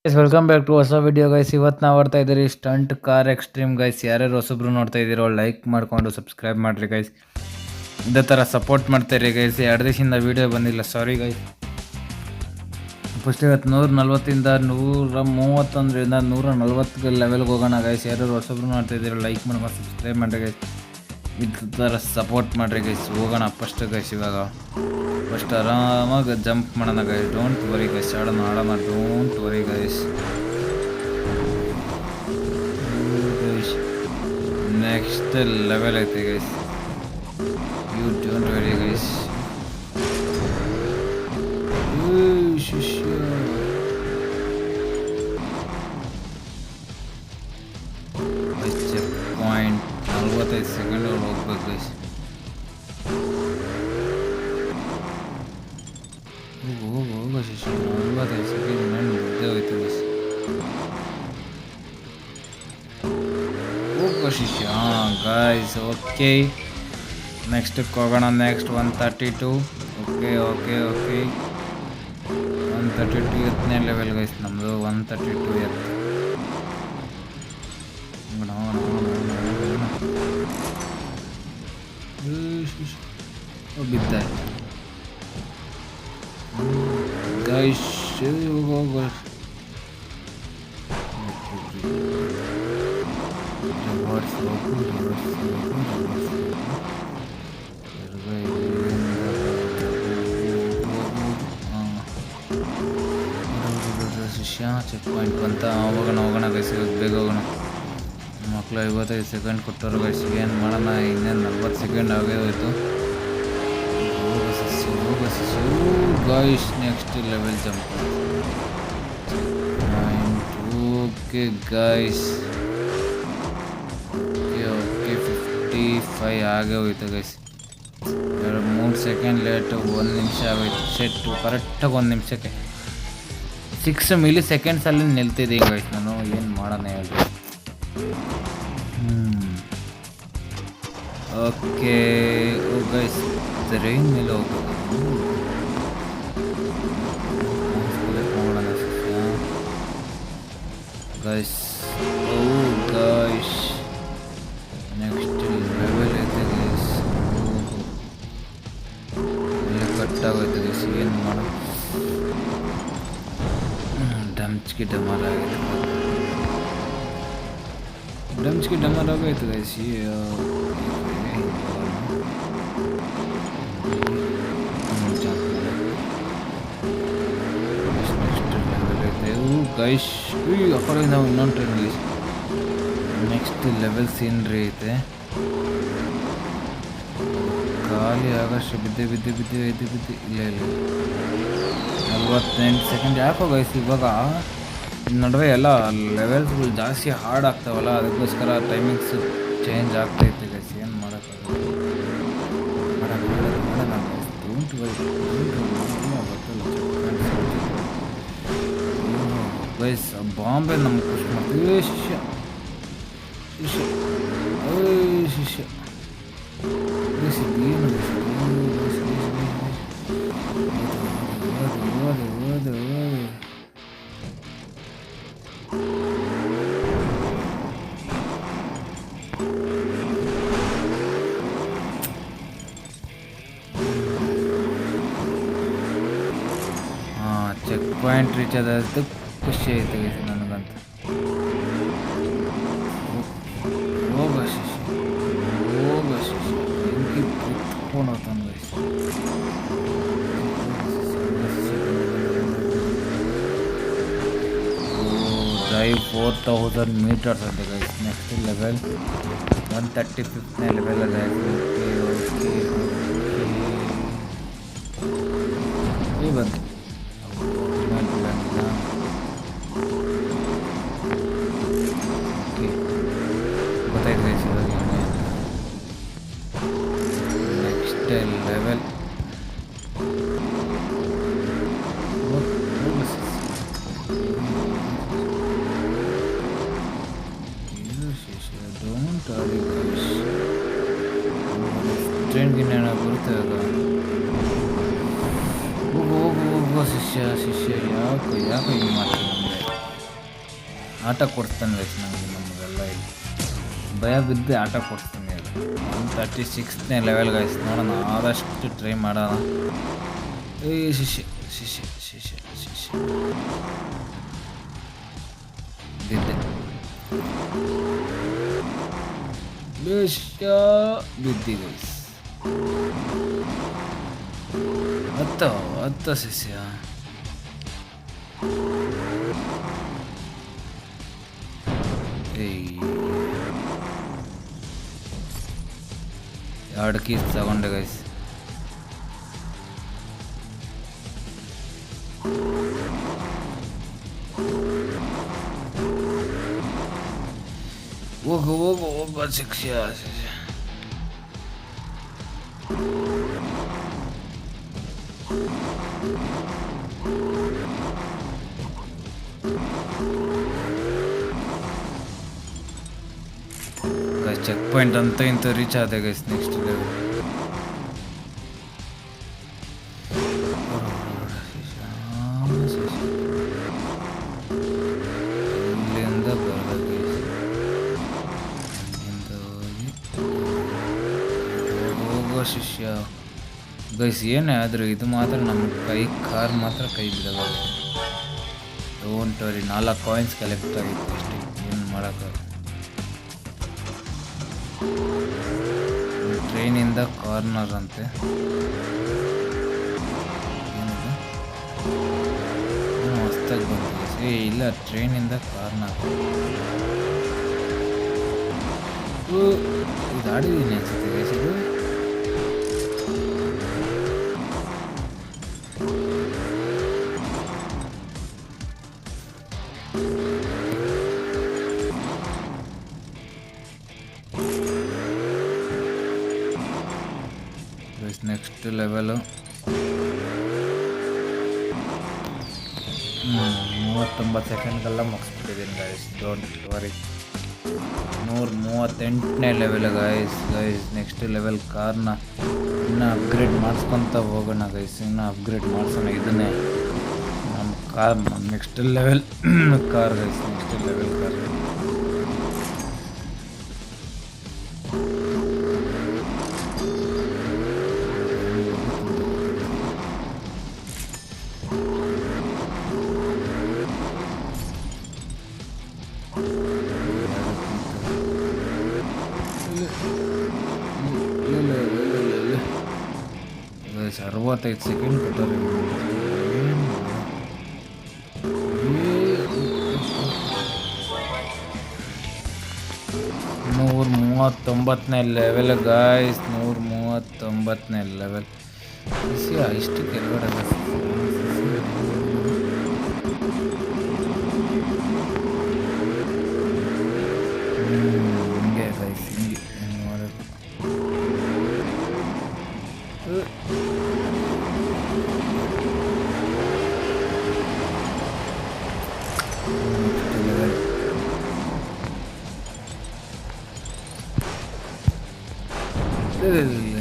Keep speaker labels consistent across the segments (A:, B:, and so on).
A: Guys welcome back to ಹೊಸ video guys. ಇವತ್ತು ನಾವು ನೋಡ್ತಾ ಇದ್ದೀರಿ ಸ್ಟಂಟ್ ಕಾರ್ ಎಕ್ಸ್ಟ್ರೀಮ್ ಗೈಸ್. ಯಾರ್ಯಾರು ಹೊಸಬ್ರು ನೋಡ್ತಾ ಇದ್ದೀರೋ ಲೈಕ್ ಮಾಡ್ಕೊಂಡು ಸಬ್ಸ್ಕ್ರೈಬ್ ಮಾಡಿರಿ ಗೈಸ್. ಇದೇ ಥರ ಸಪೋರ್ಟ್ ಮಾಡ್ತಾಯಿರಿ ಗೈಸ್. 2 ದಿವಸದಿಂದ ವೀಡಿಯೋ ಬಂದಿಲ್ಲ, ಸಾರಿ ಗೈಸ್. ಫಸ್ಟ್ ಇವತ್ತು 140ಇಂದ 131ರಿಂದ 140 ಲೆವೆಲ್ಗೆ ಹೋಗೋಣ ಗೈಸ್. ಯಾರ್ಯಾರು ಹೊಸಬ್ರು ನೋಡ್ತಾ ಇದ್ದೀರೋ ಲೈಕ್ ಮಾಡ್ಕೊಂಡು ಸಬ್ಸ್ಕ್ರೈಬ್ ಮಾಡಿರಿ ಗೈಸ್. ಇದೇ ಥರ ಸಪೋರ್ಟ್ ಮಾಡಿರಿ ಗೈಸ್. ಹೋಗೋಣ ಫಸ್ಟ್ ಗೈಸ್. ಇವಾಗ ಫಸ್ಟ್ ಆರಾಮಾಗಿ ಜಂಪ್ ಮಾಡೋಣ ಗೈಸ್. ಡೋಂಟ್ ವರಿ ಗೈಸ್, ಆಡೋಣ don't worry guys. Next level ಐತೆ guys. You don't worry guys. ಶಿಷ್ಯ ಚೆಕ್ ಪಾಯಿಂಟ್ 45 ಸೆಕೆಂಡ್ ಹೋಗ್ಬೇಕು ಗೈಸ್. ಹೋಗೋ ಶಿಷ್ಯ, 45 ಸೆಕೆಂಡ್ ಮೇಲೆ ಮುದ್ದೆ ಹೋಯ್ತು ಗೈಸ್. ಹೋಗೋ ಶಿಷ್ಯ. ಗೈಸ್ ಓಕೆ, ನೆಕ್ಸ್ಟಕ್ಕೆ ಹೋಗೋಣ. ನೆಕ್ಸ್ಟ್ 132. ಓಕೆ 132 ಎತ್ತನೇ ಲೆವೆಲ್ ಗೈಸ್ ನಮ್ಮದು. 132 ಎತ್ತು ಬಿದ್ದ ಗೈಸ್. ಶಿಷ್ಯ ಚೆಕ್ ಪಾಯಿಂಟ್ ಬಂತ. ಹೋಗೋಣ ಗೈಸ್, ಬೇಗ ಹೋಗೋಣ ಮಕ್ಕಳು. 55 ಸೆಕೆಂಡ್ ಕೊಟ್ಟರು ಗೈಸ್. ಏನು ಮಾಡೋಣ, ಇನ್ನೇನು 40 ಸೆಕೆಂಡ್ ಆಗೇ ಹೋಯ್ತು. Guys next level jump. Okay guys, okay 55 ಆಗೇ ಹೋಯ್ತು ಗೈಸ್. 3 ಸೆಕೆಂಡ್ ಲೇಟು, 1 ನಿಮಿಷ ಆಗೋಯ್ತು. ಸೆಟ್ಟು ಕರೆಕ್ಟಾಗಿ 1 ನಿಮಿಷಕ್ಕೆ 6 ಮಿಲಿ ಸೆಕೆಂಡ್ಸಲ್ಲಿ ನಿಲ್ತಿದ್ದೀನಿ ಗೈಸ್ ನಾನು. ಏನು ಮಾಡೋಣ ಹೇಳಿ. ಓಕೆ ಗೈಸ್, ರೈನ್ ಮೇಲೆ ಹೋಗ್ಬೋದು ಗೈಸ್. ಗೈಸ್ ನೆಕ್ಸ್ಟ್ ಲೆವೆಲ್ ಐತೆ ಗೈಸ್. ಎಲ್ಲ ಕಟ್ಟಾಗೋಯ್ತು ಗೈಸ್. ಏನು ಮಾಡೋ, ಡಮ್ಚ್ಗೆ ಡಮರ್ ಆಗೋಯ್ತು ಗೈಸ್. ಗೈಸ್ ಆ ಕಡೆ ನಾವು ಇನ್ನೊಂದು train guys. Next level scenery ಐತೆ. ಖಾಲಿ ಆಗಷ್ಟು ಬಿದ್ದೆ ಇಲ್ಲ 48 ಸೆಕೆಂಡ್. ಯಾಕೋ ಗೈಸ್ ಇವಾಗ ನಡುವೆ ಎಲ್ಲ ಲೆವೆಲ್ಸ್ಗಳು ಜಾಸ್ತಿ ಹಾರ್ಡ್ ಆಗ್ತಾವಲ್ಲ, ಅದಕ್ಕೋಸ್ಕರ ಟೈಮಿಂಗ್ಸ್ ಚೇಂಜ್ ಆಗ್ತೈತೆ ಗೈಸ್. ಏನು ಮಾಡೋಕ್ಕಾಗಲ್ಲ. ಗೈಸ್ ಬಾಂಬೆ ನಮ್ಗೆ ಖುಷಿ ಮಾಡ್ತೀವಿ. ಶಿಷ್ಯ ಚೆಕ್ ಪಾಯಿಂಟ್ ರೀಚ್ ಆದದ್ದು ಖುಷಿ ಆಯ್ತು ಗೈಸ್ ನನಗಂತ. ಹೋಗ ಶಿಷ್ಯ ಬೆಂಕಿ ಕುತ್ಕೊಂಡು ಹೋಗ್ತಾನೆ ಗೈಸ್. 4000 meters ಅಂತೆ ಗೈಸ್. ನೆಕ್ಸ್ಟ್ ಲೆವೆಲ್ 135ನೇ ಲೆವೆಲ್ ಅದ. ಓಕೆ ಬಂತು. ಗೊತ್ತಾಯ್ತು ಗೈಸ್ ಇವಾಗ. ನೆಕ್ಸ್ಟ್ ಲೆವೆಲ್ ಡೋಂಟ್ ಆಡಿ ಗೈಸ್. ಟ್ರೈನ್ಗೆ ಬರುತ್ತೆ ಅಲ್ಲ. ಹೋಗೋ ಶಿಷ್ಯ ಯಾಕೆ ಹಿಂಗೆ ಮಾಡ್ತೀನಿ ಅಂದರೆ ಆಟ ಕೊಡ್ತಾನೆ ಗೈಸ್ ನನಗೆ. ನಮಗೆಲ್ಲ ಇಲ್ಲಿ ಭಯ ಬಿದ್ದು ಆಟ ಕೊಡ್ತೀನಿ. 136ನೇ ಲೆವೆಲ್ ಗೈಸ್. ನೋಡೋಣ, ಆದಷ್ಟು ಟ್ರೈ ಮಾಡೋಣ. ಶಿಷ್ಯ ಶಿಷ್ಯ ಶಿಷ್ಯ ಶಿಷ್ಯ ಬಿದ್ದೆ. ಶಿಷ್ಯ ಬಿದ್ದಿ ಗೈಸ್. ಹತ್ತ ಶಿಷ್ಯ. ಎರಡು ಕೀಸ್ ತಗೊಂಡೆ ಗೈಸ್. ಹೋಗು ಶಿಕ್ಷೆ. ಚೆಕ್ ಪಾಯಿಂಟ್ ಅಂತ ಇಂತ ರೀಚ್ ಆದ ಗೈಸ್. ನೆಕ್ಸ್ಟ್ ಲೆವೆಲ್ ಇಲ್ಲಿಂದ ಬರಬೇಕು. ಹೋಗೋ ಶಿಷ್ಯ ಗೈಸ್. ಏನೇ ಆದರೂ ಇದು ಮಾತ್ರ ನಮ್ಮ ಕಾರ್ ಮಾತ್ರ ಕೈ ಬಿಡೋದು. Don't worry. 4 ಕಾಯಿನ್ಸ್ ಕಲೆಕ್ಟ್ ಆಗಿತ್ತು ಅಷ್ಟೇ, ಏನು ಮಾಡೋಕ್ಕಾಗ. ಟ್ರೈನಿಂದ ಕಾರ್ನರ್ ಅಂತೆ. ಏನಿದೆ ಹೊಸ್ದಾಗಿ ಬಂದಿದೆ. ಇಲ್ಲ, ಟ್ರೈನಿಂದ ಕಾರ್ನರ್. ಇದು ಆಡಿದ್ದೀನಿ ಅನ್ಸುತ್ತೆ ಗೈಸ್. ಇದು ನೆಕ್ಸ್ಟ್ ಲೆವೆಲು 39 ಸೆಕೆಂಡ್ಗೆಲ್ಲ ಮುಗಿಸ್ಬಿಟ್ಟಿದ್ದೀನಿ ಗೈಸ್. Don't worry. 138ನೇ ಲೆವೆಲ್ ಗೈಸ್. ನೆಕ್ಸ್ಟ್ ಲೆವೆಲ್ ಕಾರ್ನ ಇನ್ನೂ ಅಪ್ಗ್ರೇಡ್ ಮಾಡಿಸ್ಕೊತ ಹೋಗೋಣ ಗೈಸ್. ಇನ್ನೂ ಅಪ್ಗ್ರೇಡ್ ಮಾಡಿಸೋಣ ಇದನ್ನೇ ನಮ್ಮ car. Next level car guys. Next level car. Guys 65 second ಕೊಟ್ಟರೆ. 139ನೇ ಲೆವೆಲ್ ಗಾಯ್ಸ್. 139ನೇ ಲೆವೆಲ್. ಇಷ್ಟು ಕೆಳಗಡೆ ಹಿಂಗೆ ಗೈಸ್. ಹಿಂಗೆ ಮಾಡೋದು.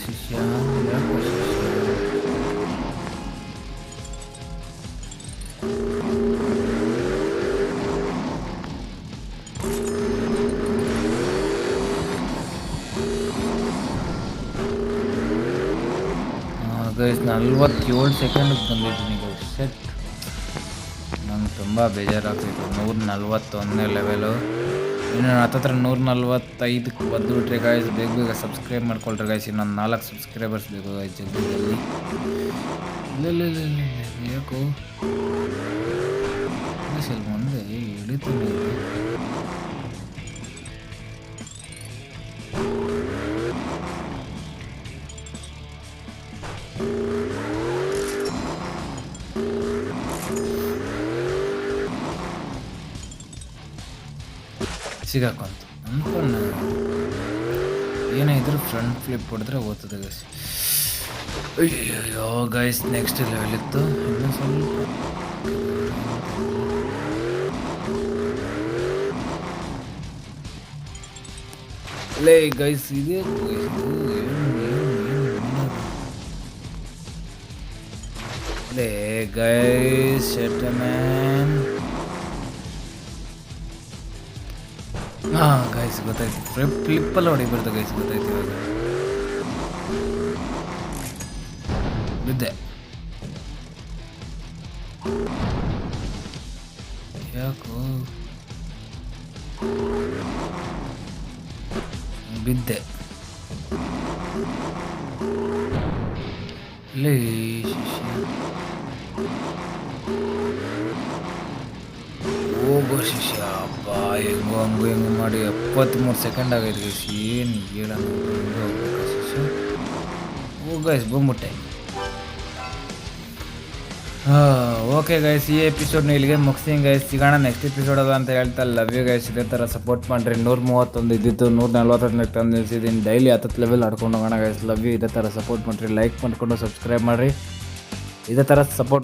A: ಶಿಷ್ಯ ಯಾಕೋ ಶಿಷ್ಯ. ಗೈಸ್ 47 ಸೆಕೆಂಡಿಗೆ ಬಂದಿದ್ದೀನಿ ಗೈಸ್. ಸೆಟ್. ನಂಗೆ ತುಂಬ ಬೇಜಾರಾಗ್ತಿತ್ತು. 141ನೇ ಲೆವೆಲು. ಇನ್ನು ಹತ್ತತ್ರ 145ಕ್ಕೆ ಬಂದುಬಿಟ್ರೆ ಗಾಯ್ಸ್. ಬೇಗ ಸಬ್ಸ್ಕ್ರೈಬ್ ಮಾಡ್ಕೊಳ್ರಿ ಗಾಯ್ಸ್. ಇನ್ನೊಂದು 4 ಸಬ್ಸ್ಕ್ರೈಬರ್ಸ್ ಬೇಕು ಗಾಯ್ಸ್ ಜಲ್ದಿ. ಇಲ್ಲ ಯಾಕೋ ಸ್ವಲ್ಪ ಮುಂದೆ ಹಿಡಿತೀನಿ. ಸಿಗಾಕೊಂತು ಅನ್ಕೊಂಡು ಏನೇ ಇದ್ರು ಫ್ರಂಟ್ ಫ್ಲಿಪ್ ಹೊಡೆದ್ರೆ ಓದ್ತದೆ ಗೈಸ್. ಅಯ್ಯೋ ಗೈಸ್ ನೆಕ್ಸ್ಟ್ ಲೆವೆಲ್ ಇತ್ತು. ಇನ್ನೂ ಸ್ವಲ್ಪ ಲೇ ಗೈಸ್. ಇದೆ ಲೇ ಗೈಸ್. Shut man. ಹಾಂ ಗೈಸ್ ಗೊತ್ತಾಯ್ತು, ಫ್ಲಿಪ್ಪಲ್ಲಿ ಹೊಡಿಬಾರ್ದು ಗೈಸ್, ಗೊತ್ತಾಯ್ತು ಇವಾಗ. ಬಿದ್ದೆ. ಯಾಕೋ ಬಿದ್ದೆ. ಲೇ ಶಿಷ್ಯ ಹೋಗೋ ಶಿಷ್ಯ. ಅಪ್ಪ ಹೆಂಗು ಮಾಡಿ 73 ಸೆಕೆಂಡ್ ಆಗೈತೆ ಗೈಸ್. ಏನು ಹೇಳೋಣ ಹೋಗ್ಬೇಕು ಶಿಷ್ಯ. ಹೋಗ ಗೈಸ್ ಬಂದ್ಬಿಟ್ಟೆ. ಓಕೆ ಗೈಸ್, ಈ ಎಪಿಸೋಡ್ನ ಇಲ್ಲಿಗೆ ಮುಗಿಸ್ತೀನಿ ಗೈಸ್. ಸಿಗೋಣ ನೆಕ್ಸ್ಟ್ ಎಪಿಸೋಡ್ ಅದ ಅಂತ ಹೇಳ್ತಾ ಲವ್ ಯು ಗೈಸ್. ಇದೇ ಥರ ಸಪೋರ್ಟ್ ಮಾಡಿರಿ. 131 ಇದ್ದಿತ್ತು 141 ತಂದು ನಿಲ್ಸಿದ್ದೀನಿ. ಡೈಲಿ 10 ಲೆವೆಲ್ ಆಡ್ಕೊಂಡು ಹೋಗೋಣ ಗೈಸ್. Love you. ಇದೇ ಥರ ಸಪೋರ್ಟ್ ಮಾಡಿರಿ, ಲೈಕ್ ಮಾಡ್ಕೊಂಡು ಸಬ್ಸ್ಕ್ರೈಬ್ ಮಾಡಿರಿ. ಇದೇ ಥರ ಸಪೋರ್ಟ್